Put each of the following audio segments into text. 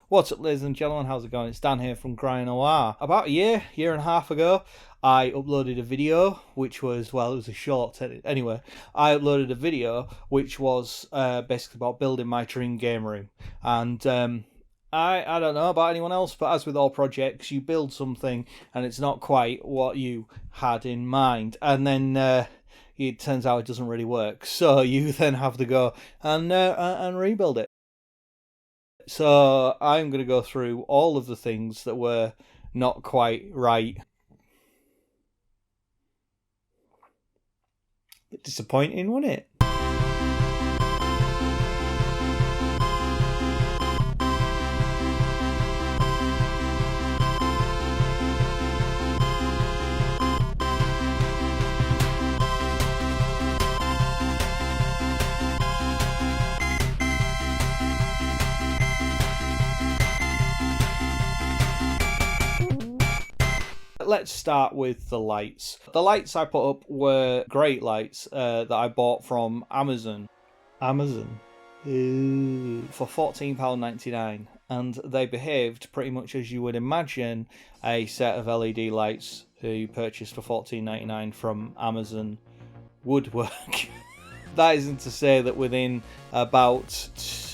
What's up, ladies and gentlemen, how's it going? It's Dan here from Cryonoir. About a year and a half ago, I uploaded a video, which was, well, it was a short, anyway, I uploaded a video which was basically about building my dream game room. And I don't know about anyone else, but as with all projects, you build something and it's not quite what you had in mind. And then it turns out it doesn't really work. So you then have to go and rebuild it. So I'm going to go through all of the things that were not quite right. Bit disappointing, wasn't it? Let's start with the lights. The lights I put up were great lights that I bought from Amazon. For £14.99, and they behaved pretty much as you would imagine a set of LED lights you purchased for £14.99 from Amazon would work. That isn't to say that within about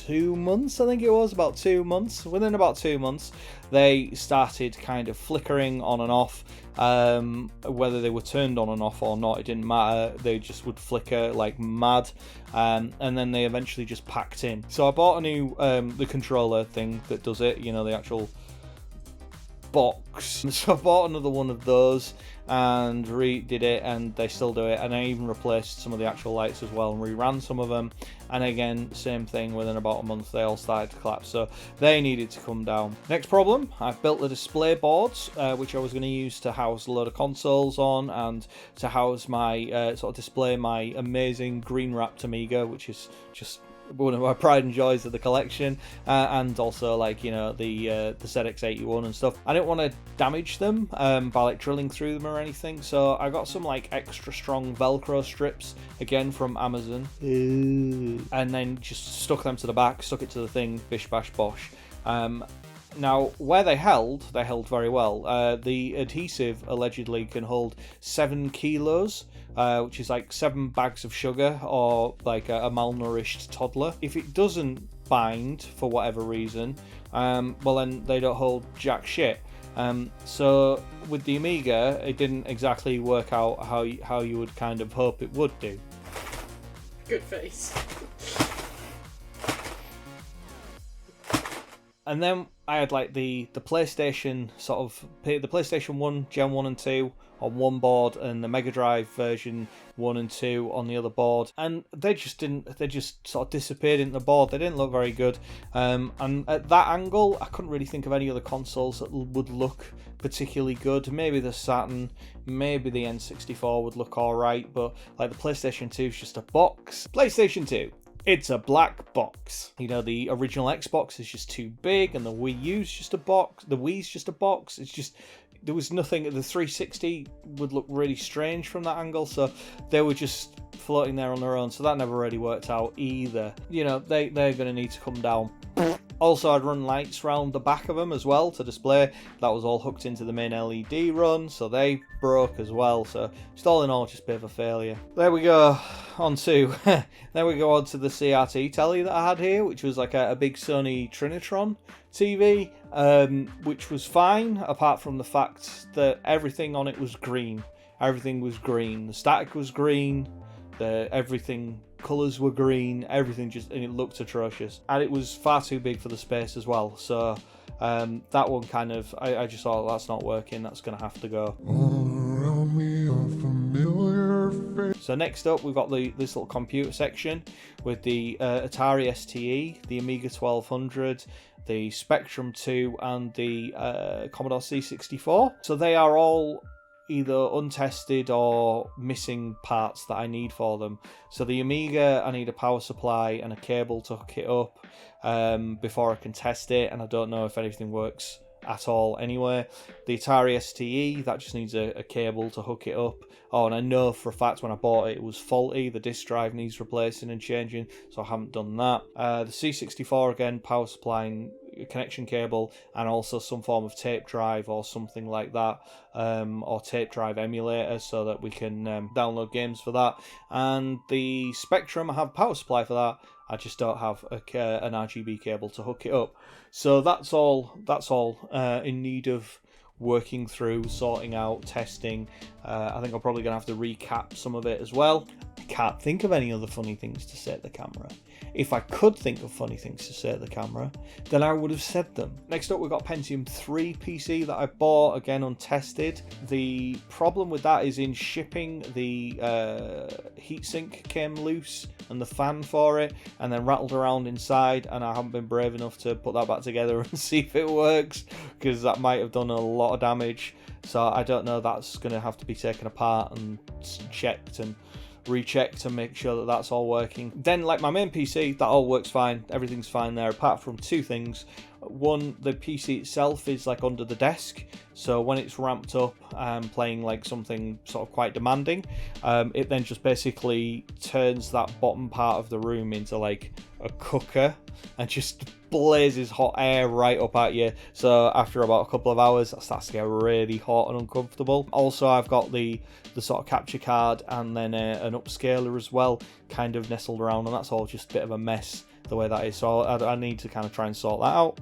2 months, I think it was, within about 2 months, they started kind of flickering on and off. Whether they were turned on and off or not, it didn't matter. They just would flicker like mad, and then they eventually just packed in. So I bought a new the controller thing that does it, you know, the actual box. So I bought another one of those and redid it, and they still do it, and I even replaced some of the actual lights as well and reran some of them, and again, same thing, within about a month they all started to collapse, so they needed to come down. Next problem, I've built the display boards, which I was going to use to house a load of consoles on, and to house my sort of display my amazing green wrapped Amiga, which is just one of my pride and joys of the collection, and also, like, you know, the ZX81 and stuff. I didn't want to damage them by like drilling through them or anything, so I got some like extra strong Velcro strips again from Amazon. Ooh. And then just stuck them to the back, stuck it to the thing, bish bash bosh. Now, where they held very well. The adhesive allegedly can hold 7 kilos, which is like 7 bags of sugar, or like a malnourished toddler. If it doesn't bind for whatever reason, well then they don't hold jack shit. So with the Amiga, it didn't exactly work out how you would kind of hope it would do. Good face. And then I had like the PlayStation the PlayStation 1 Gen 1 and 2 on one board, and the Mega Drive version 1 and 2 on the other board, and they just sort of disappeared into the board. They didn't look very good, and at that angle I couldn't really think of any other consoles that would look particularly good. Maybe the Saturn, maybe the N64 would look alright, but like the PlayStation 2 is just a box. PlayStation 2, it's a black box. You know, the original Xbox is just too big, and the Wii U's just a box. The Wii's just a box. It's just, there was nothing. The 360 would look really strange from that angle, so they were just floating there on their own. So that never really worked out either. You know, they're going to need to come down. Also, I'd run lights around the back of them as well to display. That was all hooked into the main LED run, so they broke as well. So just all in all, just a bit of a failure. There we go on to the CRT telly that I had here, which was like a big Sony Trinitron TV, which was fine, apart from the fact that everything on it was green. Everything was green. The static was green. Everything, colours were green, everything just, and it looked atrocious, and it was far too big for the space as well. So that one kind of, I just thought, that's not working, that's gonna have to go. So next up, we've got this little computer section with the Atari STE, the Amiga 1200, the Spectrum 2, and the Commodore C64. So they are all either untested or missing parts that I need for them. So the Amiga, I need a power supply and a cable to hook it up before I can test it, and I don't know if anything works at all anyway. The Atari STE, that just needs a cable to hook it up. Oh, and I know for a fact when I bought it, it was faulty. The disk drive needs replacing and changing, so I haven't done that. The C64, again, power supply and connection cable and also some form of tape drive or something like that, or tape drive emulator, so that we can download games for that. And the Spectrum, I have a power supply for that. I just don't have an RGB cable to hook it up. So that's all in need of working through, sorting out, testing. I think I'm probably going to have to recap some of it as well. I can't think of any other funny things to say at the camera. If I could think of funny things to say at the camera, then I would have said them. Next up, we've got Pentium 3 PC that I bought, again untested. The problem with that is in shipping, the heatsink came loose and the fan for it, and then rattled around inside, and I haven't been brave enough to put that back together and see if it works, because that might have done a lot of damage. So I don't know, that's going to have to be taken apart and checked and recheck to make sure that that's all working. Then, like my main PC, that all works fine, everything's fine there, apart from two things. One, the PC itself is like under the desk, so when it's ramped up and playing like something sort of quite demanding, it then just basically turns that bottom part of the room into like a cooker and just blazes hot air right up at you. So after about a couple of hours, that starts to get really hot and uncomfortable. Also, I've got the sort of capture card and then an upscaler as well, kind of nestled around, and that's all just a bit of a mess the way that is. So I need to kind of try and sort that out.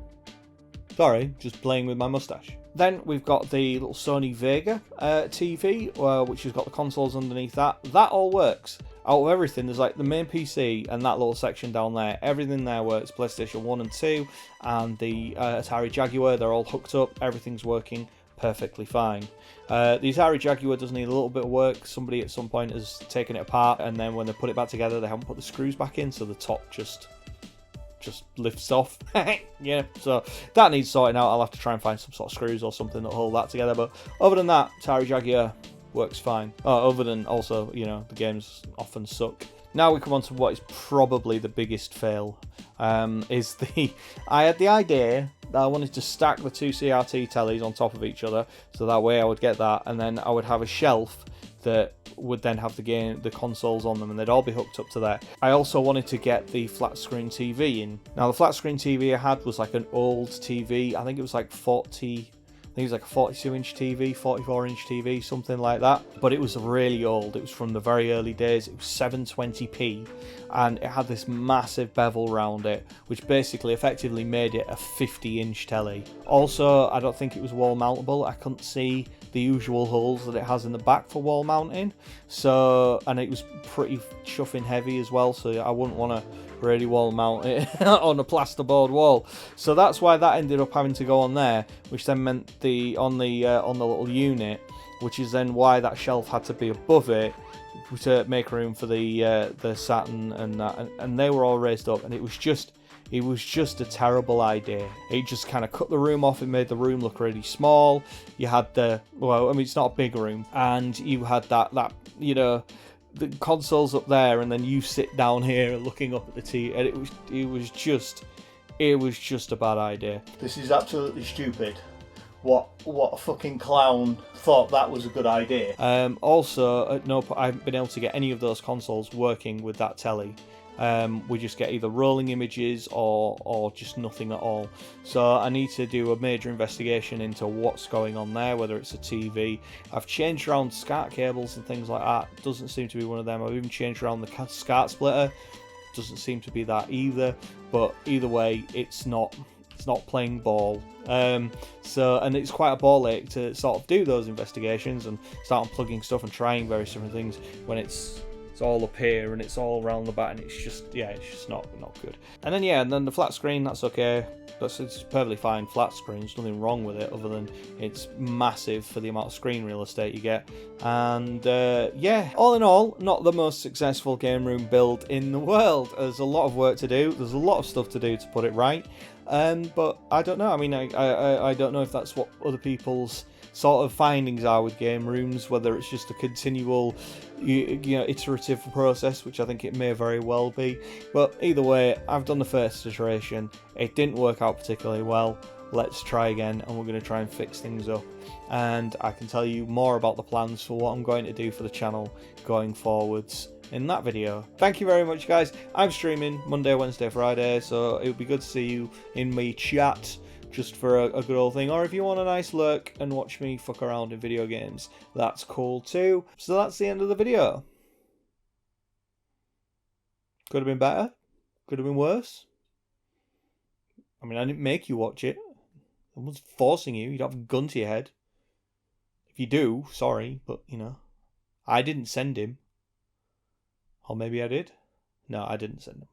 Sorry, just playing with my mustache. Then we've got the little Sony VEGA TV, which has got the consoles underneath that. That all works. Out of everything, there's like the main PC and that little section down there. Everything there works. PlayStation 1 and 2 and the Atari Jaguar, they're all hooked up. Everything's working perfectly fine. The Atari Jaguar does need a little bit of work. Somebody at some point has taken it apart, and then when they put it back together, they haven't put the screws back in, so the top just lifts off. Yeah, so that needs sorting out. I'll have to try and find some sort of screws or something that hold that together. But other than that, Atari Jaguar works fine. Other than also, you know, the games often suck. Now we come on to what is probably the biggest fail. I had the idea that I wanted to stack the two CRT tellies on top of each other, so that way I would get that, and then I would have a shelf that would then have the consoles on them, and they'd all be hooked up to that. I also wanted to get the flat screen TV in. Now the flat screen TV I had was like an old TV. I think it was like 42-inch TV, 44-inch TV, something like that. But it was really old. It was from the very early days. It was 720p, and it had this massive bevel around it, which basically effectively made it a 50-inch telly. Also, I don't think it was wall mountable. I couldn't see the usual holes that it has in the back for wall mounting. So, and it was pretty chuffing heavy as well, so I wouldn't want to really wall mount it on a plasterboard wall. So that's why that ended up having to go on there, which then meant on the little unit, which is then why that shelf had to be above it to make room for the Saturn and that, and they were all raised up, and it was just a terrible idea. It just kind of cut the room off. It made the room look really small. You had it's not a big room, and you had that you know, the consoles up there, and then you sit down here looking up at the TV, and it was just a bad idea. This is absolutely stupid. What a fucking clown thought that was a good idea. Also, at no point I haven't been able to get any of those consoles working with that telly. We just get either rolling images or just nothing at all. So I need to do a major investigation into what's going on there, whether it's a TV. I've changed around SCART cables and things like that. Doesn't seem to be one of them. I've even changed around the SCART splitter. Doesn't seem to be that either. But either way, it's not playing ball. And it's quite a ball ache to sort of do those investigations and start unplugging stuff and trying various different things when it's all up here and it's all around the back, and it's just not good. And then the flat screen, that's okay. It's perfectly fine flat screen. There's nothing wrong with it other than it's massive for the amount of screen real estate you get. And all in all, not the most successful game room build in the world. There's a lot of work to do. There's a lot of stuff to do to put it right. But I don't know. I mean, I don't know if that's what other people's sort of findings are with game rooms, whether it's just a continual iterative process, which I think it may very well be. But either way, I've done the first iteration. It didn't work out particularly well. Let's try again, and we're going to try and fix things up. And I can tell you more about the plans for what I'm going to do for the channel going forwards in that video. Thank you very much, guys. I'm streaming Monday, Wednesday, Friday, so it would be good to see you in my chat just for a good old thing. Or if you want a nice lurk and watch me fuck around in video games, that's cool too. So that's the end of the video. Could have been better. Could have been worse. I mean, I didn't make you watch it. Someone's forcing you. You'd have a gun to your head. If you do, sorry, but, you know, I didn't send him. Or maybe I did? No, I didn't send him.